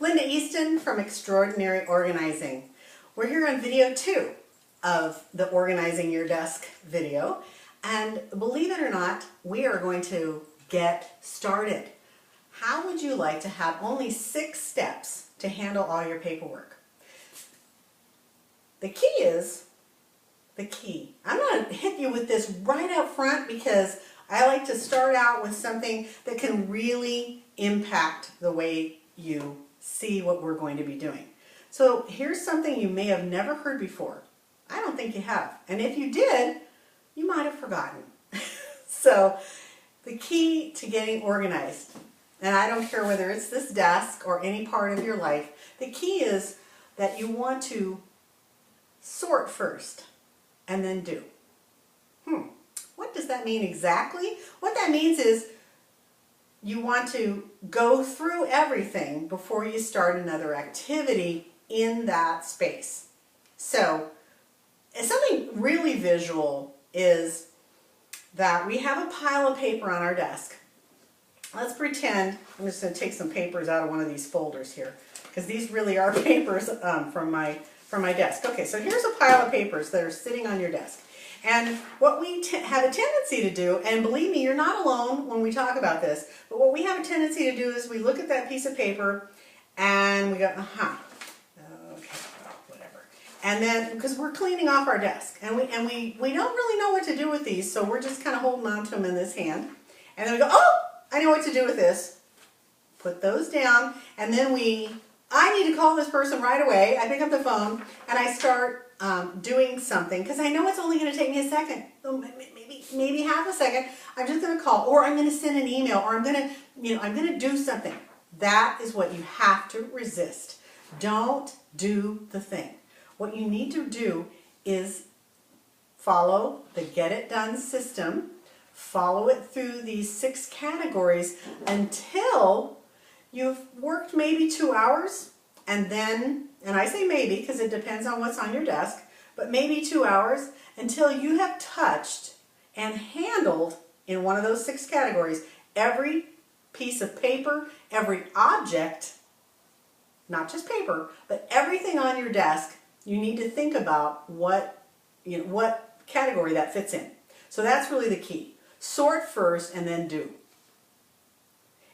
Linda Easton from Extraordinary Organizing. We're here on video 2 of the Organizing Your Desk video, and believe it or not, we are going to get started. How would you like to have only 6 steps to handle all your paperwork? The key is the key. I'm going to hit you with this right up front because I like to start out with something that can really impact the way you see what we're going to be doing. So here's something you may have never heard before. I don't think you have. And if you did, you might have forgotten. So the key to getting organized, and I don't care whether it's this desk or any part of your life, the key is that you want to sort first and then do. What does that mean exactly? What that means is you want to go through everything before you start another activity in that space. So something really visual is that we have a pile of paper on our desk. Let's pretend, I'm just going to take some papers out of one of these folders here, because these really are papers from my desk. Okay, so here's a pile of papers that are sitting on your desk. And what we have a tendency to do, and believe me, you're not alone when we talk about this, but what we have a tendency to do is we look at that piece of paper and we go, okay, well, whatever. And then, because we're cleaning off our desk, and we don't really know what to do with these, so we're just kind of holding on to them in this hand. And then we go, oh, I know what to do with this. Put those down, and then I need to call this person right away. I pick up the phone and I start doing something because I know it's only going to take me a second, maybe half a second. I'm just going to call, or I'm going to send an email, or I'm going to do something. That is what you have to resist. Don't do the thing. What you need to do is follow the Get It Done system. Follow it through these 6 categories until you've worked maybe 2 hours, and then, and I say maybe because it depends on what's on your desk, but maybe 2 hours until you have touched and handled in one of those 6 categories every piece of paper, every object, not just paper, but everything on your desk. You need to think about what category that fits in. So that's really the key. Sort first and then do.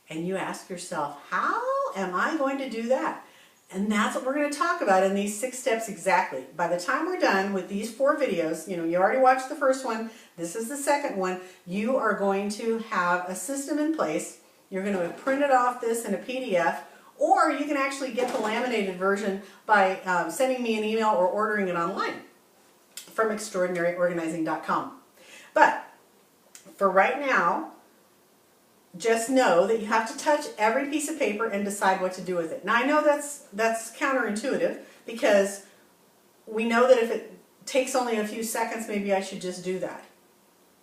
And you ask yourself, how am I going to do that? And that's what we're going to talk about in these 6 steps exactly. By the time we're done with these 4 videos, you already watched the first one, this is the second one, you are going to have a system in place. You're going to have printed off this in a PDF, or you can actually get the laminated version by sending me an email or ordering it online from extraordinaryorganizing.com. But for right now, just know that you have to touch every piece of paper and decide what to do with it. Now I know that's counterintuitive because we know that if it takes only a few seconds, maybe I should just do that.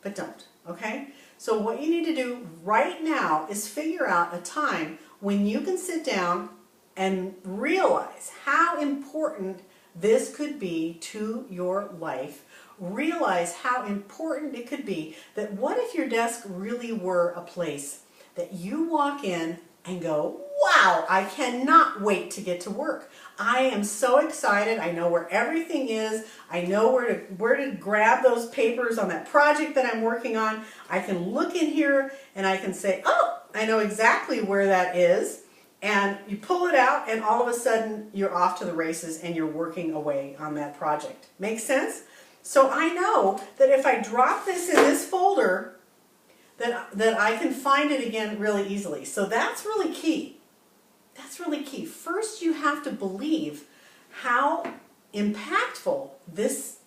But don't, okay? So what you need to do right now is figure out a time when you can sit down and realize how important this could be to your life. Realize how important it could be that what if your desk really were a place that you walk in and go, wow, I cannot wait to get to work. I am so excited. I know where everything is. I know where to grab those papers on that project that I'm working on. I can look in here and I can say, oh, I know exactly where that is. And you pull it out and all of a sudden you're off to the races and you're working away on that project. Make sense? So I know that if I drop this in this folder, that I can find it again really easily. So that's really key. That's really key. First, you have to believe how impactful this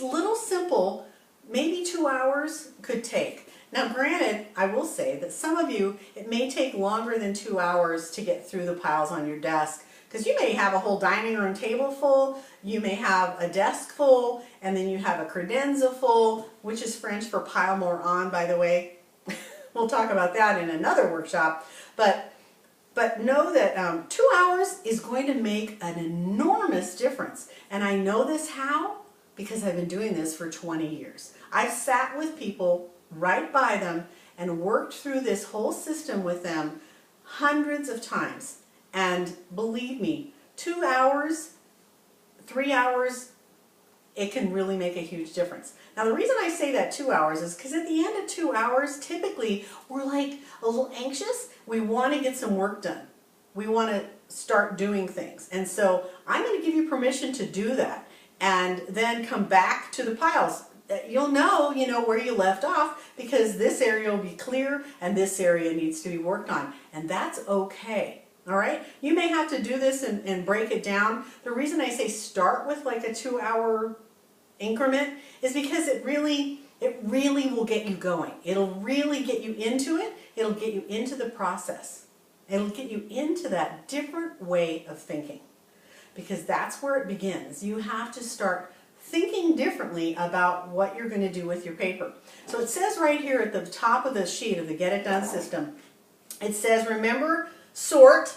little simple, maybe 2 hours could take. Now granted, I will say that some of you, it may take longer than 2 hours to get through the piles on your desk, because you may have a whole dining room table full, you may have a desk full, and then you have a credenza full, which is French for pile more on, by the way. We'll talk about that in another workshop. But know that 2 hours is going to make an enormous difference. And I know this how? Because I've been doing this for 20 years. I've sat with people right by them and worked through this whole system with them hundreds of times. And believe me, 2 hours, 3 hours, it can really make a huge difference. Now the reason I say that 2 hours is because at the end of 2 hours, typically we're like a little anxious. We want to get some work done. We want to start doing things. And so I'm going to give you permission to do that and then come back to the piles. You'll know, where you left off because this area will be clear and this area needs to be worked on. And that's okay. All right, you may have to do this and break it down. The reason I say start with like a 2 hour increment is because it really will get you going. It'll really get you into it. It'll get you into the process. It'll get you into that different way of thinking because that's where it begins. You have to start thinking differently about what you're going to do with your paper. So it says right here at the top of the sheet of the Get It Done system, it says, remember, sort,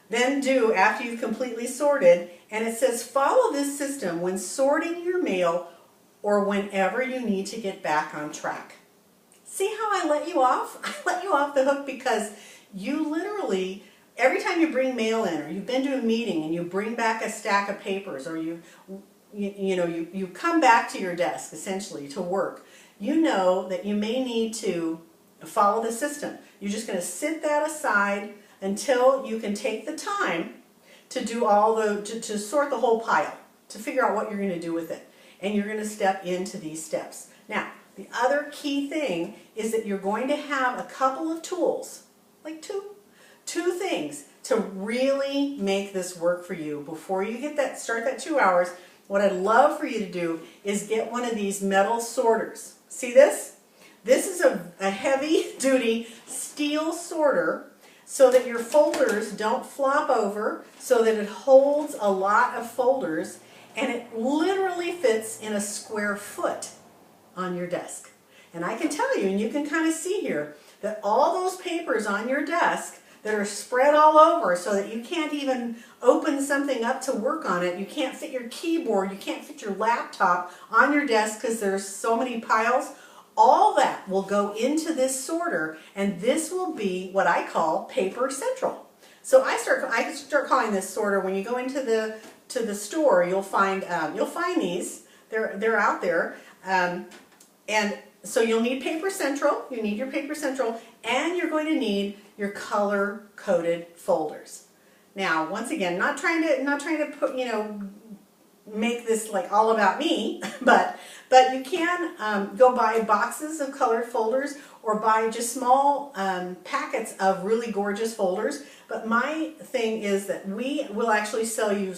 then do after you've completely sorted, and it says follow this system when sorting your mail or whenever you need to get back on track. See how I let you off? I let you off the hook because you literally, every time you bring mail in or you've been to a meeting and you bring back a stack of papers or you come back to your desk essentially to work, you know that you may need to follow the system. You're just going to sit that aside until you can take the time to do to sort the whole pile, to figure out what you're going to do with it. And you're going to step into these steps. Now, the other key thing is that you're going to have a couple of tools, like two things to really make this work for you. Before you start that 2 hours, what I'd love for you to do is get one of these metal sorters. See this? This is a heavy-duty steel sorter so that your folders don't flop over, so that it holds a lot of folders, and it literally fits in a square foot on your desk. And I can tell you, and you can kind of see here, that all those papers on your desk that are spread all over so that you can't even open something up to work on it, you can't fit your keyboard, you can't fit your laptop on your desk because there's so many piles, all that will go into this sorter, and this will be what I call Paper Central. So I start calling this sorter. When you go into the store, you'll find these. They're out there, and so you'll need Paper Central. You need your Paper Central, and you're going to need your color-coded folders. Now, once again, not trying to put make this like all about me, but you can go buy boxes of colored folders or buy just small packets of really gorgeous folders. But my thing is that we will actually sell you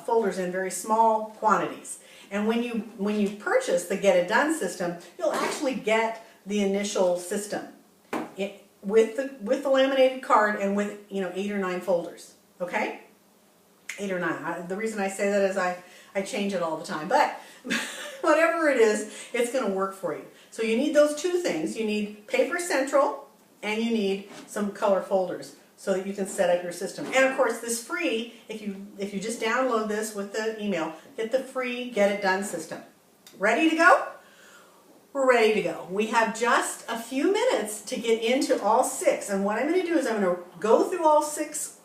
folders in very small quantities. And when you purchase the Get It Done system, you'll actually get the initial system with the laminated card and with 8 or 9 folders. Okay, 8 or 9. The reason I say that is I change it all the time, but whatever it is, it's going to work for you. So you need those two things. You need Paper Central and you need some color folders so that you can set up your system. And of course, this free, if you just download this with the email, get the free Get It Done system. Ready to go? We're ready to go. We have just a few minutes to get into all 6, and what I'm going to do is I'm going to go through all 6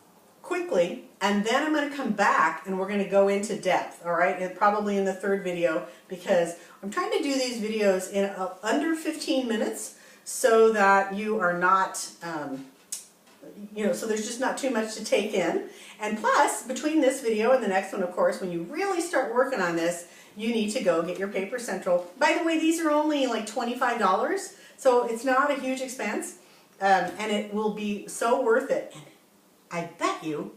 quickly, and then I'm going to come back and we're going to go into depth, all right? And probably in the 3rd video, because I'm trying to do these videos in under 15 minutes so that you are not, so there's just not too much to take in. And plus, between this video and the next one, of course, when you really start working on this, you need to go get your Paper Central. By the way, these are only like $25, so it's not a huge expense, and it will be so worth it. And I bet you,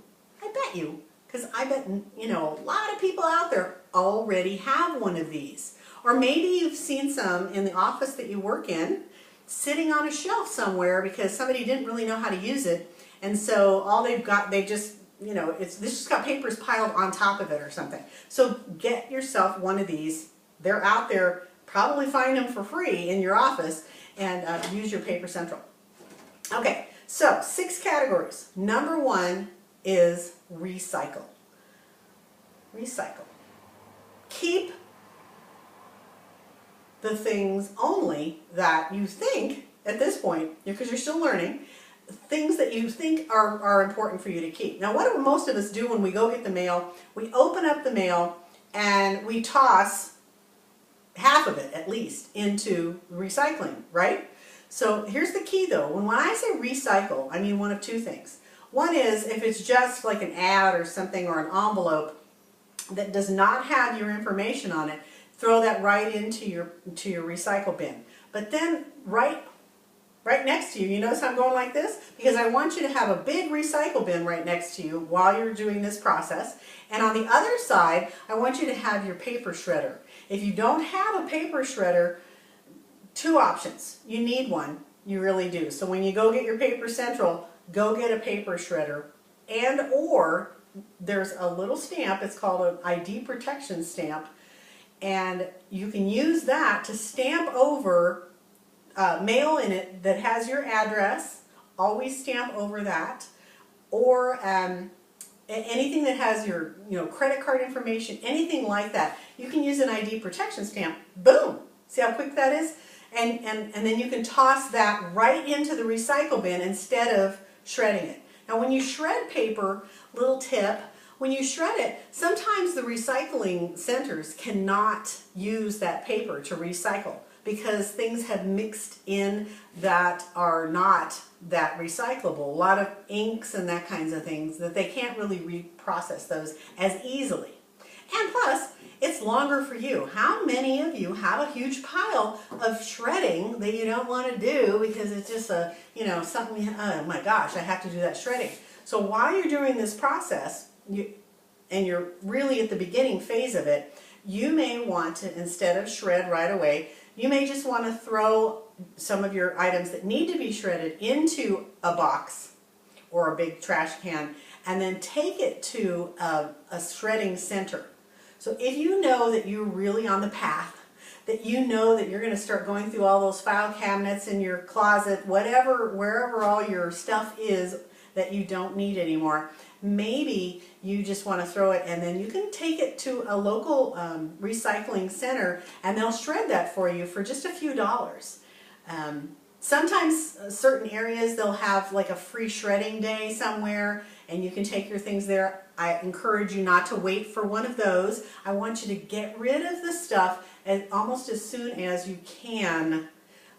because I bet, a lot of people out there already have one of these. Or maybe you've seen some in the office that you work in, sitting on a shelf somewhere because somebody didn't really know how to use it. And so all they've got, they just, this just got papers piled on top of it or something. So get yourself one of these. They're out there. Probably find them for free in your office and use your Paper Central. Okay. So, 6 categories. Number 1 is recycle. Recycle. Keep the things only that you think, at this point, because you're still learning, things that you think are important for you to keep. Now, what do most of us do when we go get the mail? We open up the mail and we toss half of it, at least, into recycling, right? So here's the key though. When I say recycle, I mean one of two things. One is if it's just like an ad or something or an envelope that does not have your information on it, throw that right into your recycle bin. But then right next to you, you notice I'm going like this? Because I want you to have a big recycle bin right next to you while you're doing this process. And on the other side, I want you to have your paper shredder. If you don't have a paper shredder, two options. You need one. You really do. So when you go get your Paper Central, go get a paper shredder. And or there's a little stamp. It's called an ID protection stamp. And you can use that to stamp over mail in it that has your address. Always stamp over that. Or anything that has your credit card information, anything like that. You can use an ID protection stamp. Boom! See how quick that is? And then you can toss that right into the recycle bin instead of shredding it. Now when you shred paper, little tip, when you shred it, sometimes the recycling centers cannot use that paper to recycle because things have mixed in that are not that recyclable. A lot of inks and that kinds of things that they can't really reprocess those as easily. And plus, it's longer for you. How many of you have a huge pile of shredding that you don't want to do because it's just a, something, oh my gosh, I have to do that shredding. So while you're doing this process, and you're really at the beginning phase of it, you may want to, instead of shred right away, you may just want to throw some of your items that need to be shredded into a box or a big trash can and then take it to a shredding center. So if you know that you're really on the path, that you know that you're going to start going through all those file cabinets in your closet, whatever, wherever all your stuff is that you don't need anymore, maybe you just want to throw it and then you can take it to a local recycling center and they'll shred that for you for just a few dollars. Sometimes certain areas they'll have like a free shredding day somewhere and you can take your things there. I encourage you not to wait for one of those. I want you to get rid of the stuff almost as soon as you can.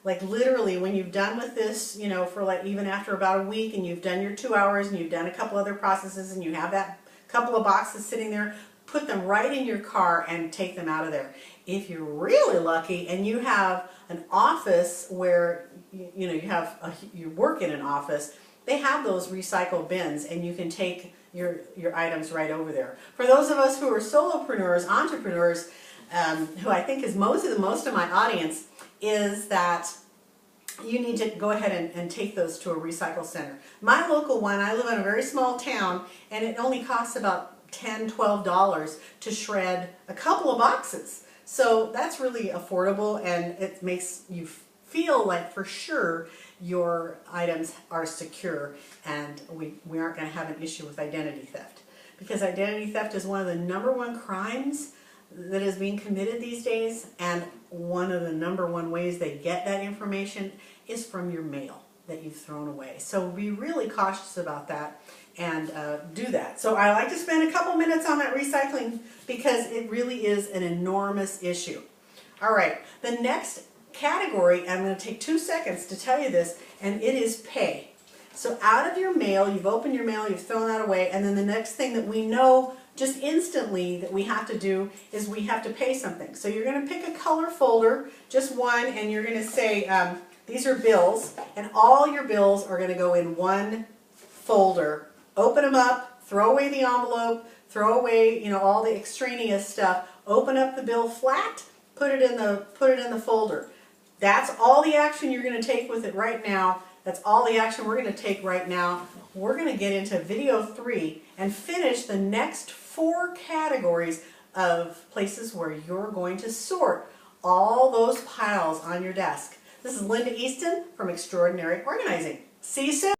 Like literally when you've done with this, for like even after about a week and you've done your 2 hours and you've done a couple other processes and you have that couple of boxes sitting there, put them right in your car and take them out of there. If you're really lucky and you have an office where you work in an office, they have those recycle bins and you can take your items right over there. For those of us who are solopreneurs, entrepreneurs, who I think is most of my audience, is that you need to go ahead and take those to a recycle center. My local one, I live in a very small town, and it only costs about $10, $12 to shred a couple of boxes. So that's really affordable, and it makes you feel like for sure your items are secure and we aren't going to have an issue with identity theft. Because identity theft is one of the #1 crimes that is being committed these days, and one of the #1 ways they get that information is from your mail that you've thrown away. So be really cautious about that and do that. So I like to spend a couple minutes on that recycling because it really is an enormous issue. All right, the next category, I'm going to take 2 seconds to tell you this, and it is pay. So out of your mail, you've opened your mail, you've thrown that away, and then the next thing that we know just instantly that we have to do is we have to pay something. So you're going to pick a color folder, just one, and you're going to say, these are bills, and all your bills are going to go in one folder. Open them up, throw away the envelope, throw away all the extraneous stuff, open up the bill flat, put it in the folder. That's all the action you're going to take with it right now. That's all the action we're going to take right now. We're going to get into video 3 and finish the next 4 categories of places where you're going to sort all those piles on your desk. This is Linda Easton from Extraordinary Organizing. See you soon.